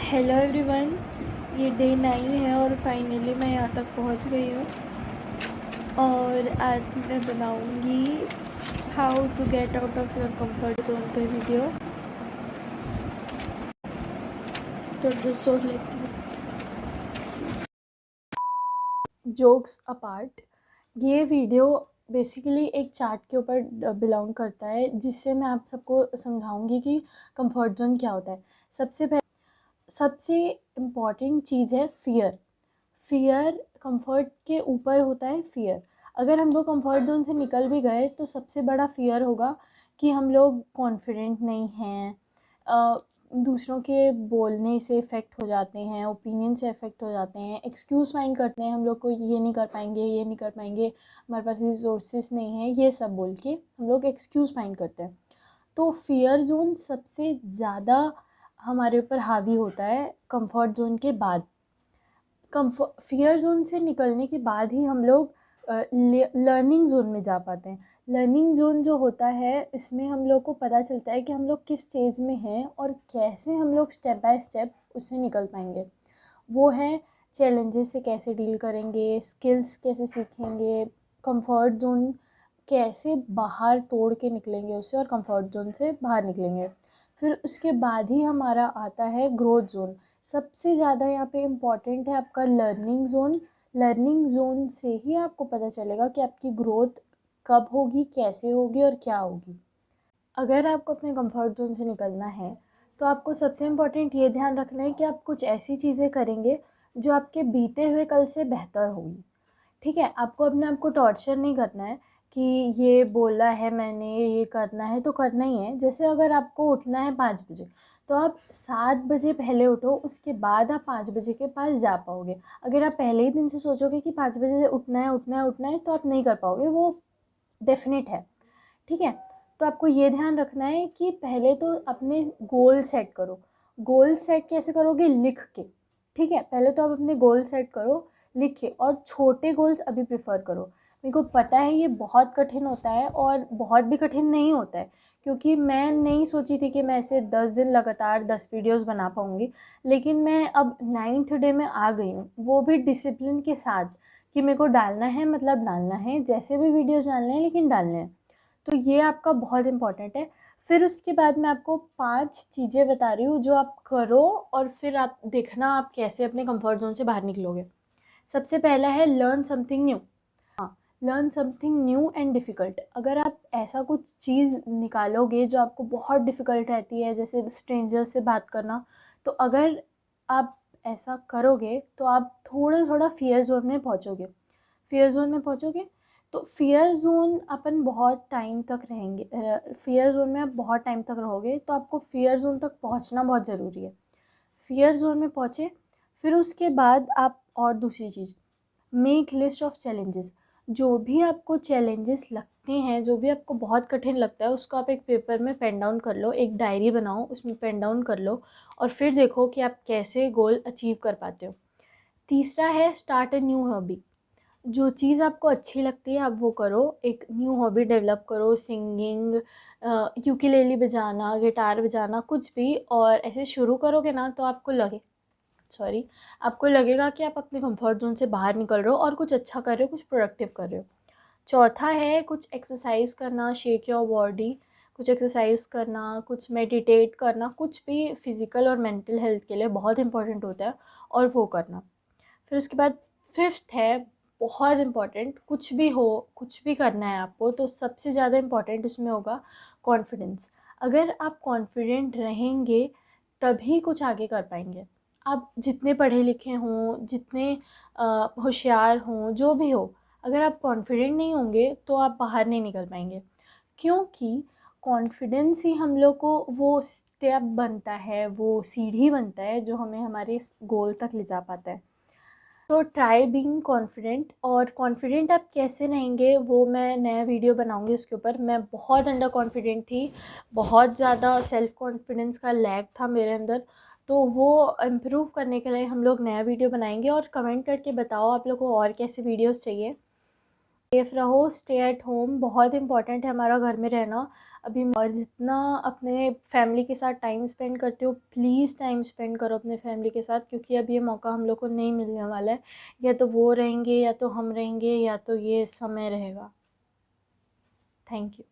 Hello everyone. ये day 9 है और फाइनली मैं यहाँ तक पहुँच गई हूँ और आज मैं बनाऊँगी how to get out of your comfort zone पे वीडियो। तो सोच लेती हूँ। जोक्स अपार्ट, ये वीडियो बेसिकली एक चार्ट के ऊपर बिलोंग करता है जिससे मैं आप सबको समझाऊंगी कि कंफर्ट जोन क्या होता है। सबसे इम्पॉर्टेंट चीज़ है फियर। फियर कंफर्ट के ऊपर होता है फियर। अगर हम लोग कंफर्ट जोन से निकल भी गए तो सबसे बड़ा फियर होगा कि हम लोग कॉन्फिडेंट नहीं हैं, दूसरों के बोलने से इफ़ेक्ट हो जाते हैं, ओपिनियन से इफ़ेक्ट हो जाते हैं, एक्सक्यूज़ फाइंड करते हैं हम लोग को, ये नहीं कर पाएंगे, ये नहीं कर पाएंगे, हमारे पास रिसोर्सेज नहीं है, ये सब बोल के हम लोग एक्सक्यूज़ फाइंड करते हैं। तो फियर जोन सबसे ज़्यादा हमारे ऊपर हावी होता है कंफर्ट जोन के बाद। फियर जोन से निकलने के बाद ही हम लोग लर्निंग जोन में जा पाते हैं। लर्निंग जोन जो होता है इसमें हम लोग को पता चलता है कि हम लोग किस स्टेज में हैं और कैसे हम लोग स्टेप बाय स्टेप उससे निकल पाएंगे। वो है चैलेंजेस से कैसे डील करेंगे, स्किल्स कैसे सीखेंगे, कंफर्ट जोन कैसे बाहर तोड़ के निकलेंगे उससे और कंफर्ट जोन से बाहर निकलेंगे। फिर उसके बाद ही हमारा आता है ग्रोथ जोन। सबसे ज़्यादा यहाँ पे इम्पॉर्टेंट है आपका लर्निंग जोन। लर्निंग जोन से ही आपको पता चलेगा कि आपकी ग्रोथ कब होगी, कैसे होगी और क्या होगी। अगर आपको अपने कंफर्ट जोन से निकलना है तो आपको सबसे इम्पॉर्टेंट ये ध्यान रखना है कि आप कुछ ऐसी चीज़ें करेंगे जो आपके बीते हुए कल से बेहतर होगी। ठीक है, आपको अपने आप को टॉर्चर नहीं करना है कि ये बोला है मैंने, ये करना है तो करना ही है। जैसे अगर आपको उठना है 5 बजे तो आप 7 बजे पहले उठो, उसके बाद आप 5 बजे के पास जा पाओगे। अगर आप पहले ही दिन से सोचोगे कि 5 बजे से उठना है उठना है उठना है तो आप नहीं कर पाओगे, वो डेफिनेट है। ठीक है, तो आपको ये ध्यान रखना है कि पहले तो अपने गोल सेट करो। गोल सेट कैसे करोगे? लिख के। ठीक है, पहले तो आप अपने गोल सेट करो लिख के, और छोटे गोल्स अभी प्रेफर करो। मेरे को पता है ये बहुत कठिन होता है और बहुत भी कठिन नहीं होता है, क्योंकि मैं नहीं सोची थी कि मैं ऐसे 10 दिन लगातार 10 वीडियोस बना पाऊँगी। लेकिन मैं अब 9th डे में आ गई हूँ, वो भी डिसिप्लिन के साथ कि मेरे को डालना है, मतलब डालना है, जैसे भी वीडियोस डालने हैं लेकिन डालने हैं। तो ये आपका बहुत इम्पॉर्टेंट है। फिर उसके बाद मैं आपको 5 चीज़ें बता रही हूँ जो आप करो और फिर आप देखना आप कैसे अपने कंफर्ट जोन से बाहर निकलोगे। सबसे पहला है लर्न समथिंग न्यू। हाँ, learn something new and difficult. अगर आप ऐसा कुछ चीज़ निकालोगे जो आपको बहुत डिफ़िकल्ट रहती है, जैसे स्ट्रेंजर्स से बात करना, तो अगर आप ऐसा करोगे तो आप थोड़ा थोड़ा फियर जोन में पहुँचोगे। फियर जोन में पहुँचोगे तो फियर जोन अपन बहुत टाइम तक रहेंगे, फियर जोन में आप बहुत टाइम तक रहोगे तो आपको फियर जोन तक पहुँचना बहुत ज़रूरी है। फियर जोन में पहुँचे, फिर उसके बाद आप और दूसरी चीज़, मेक लिस्ट ऑफ चैलेंजेस। जो भी आपको चैलेंजेस लगते हैं, जो भी आपको बहुत कठिन लगता है, उसको आप एक पेपर में पेन डाउन कर लो, एक डायरी बनाओ, उसमें पेन डाउन कर लो और फिर देखो कि आप कैसे गोल अचीव कर पाते हो। तीसरा है स्टार्ट अ न्यू हॉबी। जो चीज़ आपको अच्छी लगती है आप वो करो, एक न्यू हॉबी डेवलप करो, सिंगिंग, यूकेलेली बजाना, गिटार बजाना, कुछ भी। और ऐसे शुरू करोगे ना तो आपको लगेगा कि आप अपने कंफर्ट जोन से बाहर निकल रहे हो और कुछ अच्छा कर रहे हो, कुछ प्रोडक्टिव कर रहे हो। चौथा है कुछ एक्सरसाइज करना, शेक योर बॉडी। कुछ एक्सरसाइज करना, कुछ मेडिटेट करना, कुछ भी फिज़िकल और मेंटल हेल्थ के लिए बहुत इंपॉर्टेंट होता है, और वो करना। फिर उसके बाद फिफ्थ है बहुत इम्पॉर्टेंट, कुछ भी हो, कुछ भी करना है आपको तो सबसे ज़्यादा इम्पॉर्टेंट उसमें होगा कॉन्फिडेंस। अगर आप कॉन्फिडेंट रहेंगे तभी कुछ आगे कर पाएंगे। आप जितने पढ़े लिखे हों, जितने होशियार हों, जो भी हो, अगर आप कॉन्फिडेंट नहीं होंगे तो आप बाहर नहीं निकल पाएंगे। क्योंकि कॉन्फिडेंस ही हम लोग को वो स्टेप बनता है, वो सीढ़ी बनता है जो हमें हमारे गोल तक ले जा पाता है। तो ट्राई बीइंग कॉन्फिडेंट। और कॉन्फिडेंट आप कैसे रहेंगे वो मैं नया वीडियो बनाऊंगी उसके ऊपर। मैं बहुत अंडर कॉन्फिडेंट थी, बहुत ज़्यादा सेल्फ कॉन्फिडेंस का लैग था मेरे अंदर, तो वो इम्प्रूव करने के लिए हम लोग नया वीडियो बनाएंगे। और कमेंट करके बताओ आप लोग को और कैसे वीडियोस चाहिए। सेफ रहो, स्टे एट होम, बहुत इंपॉर्टेंट है हमारा घर में रहना। अभी। और जितना अपने फैमिली के साथ टाइम स्पेंड करते हो, प्लीज़ टाइम स्पेंड करो अपने फैमिली के साथ, क्योंकि अब ये मौका हम लोग को नहीं मिलने वाला है। या तो वो रहेंगे, या तो हम रहेंगे, या तो ये समय रहेगा। Thank you.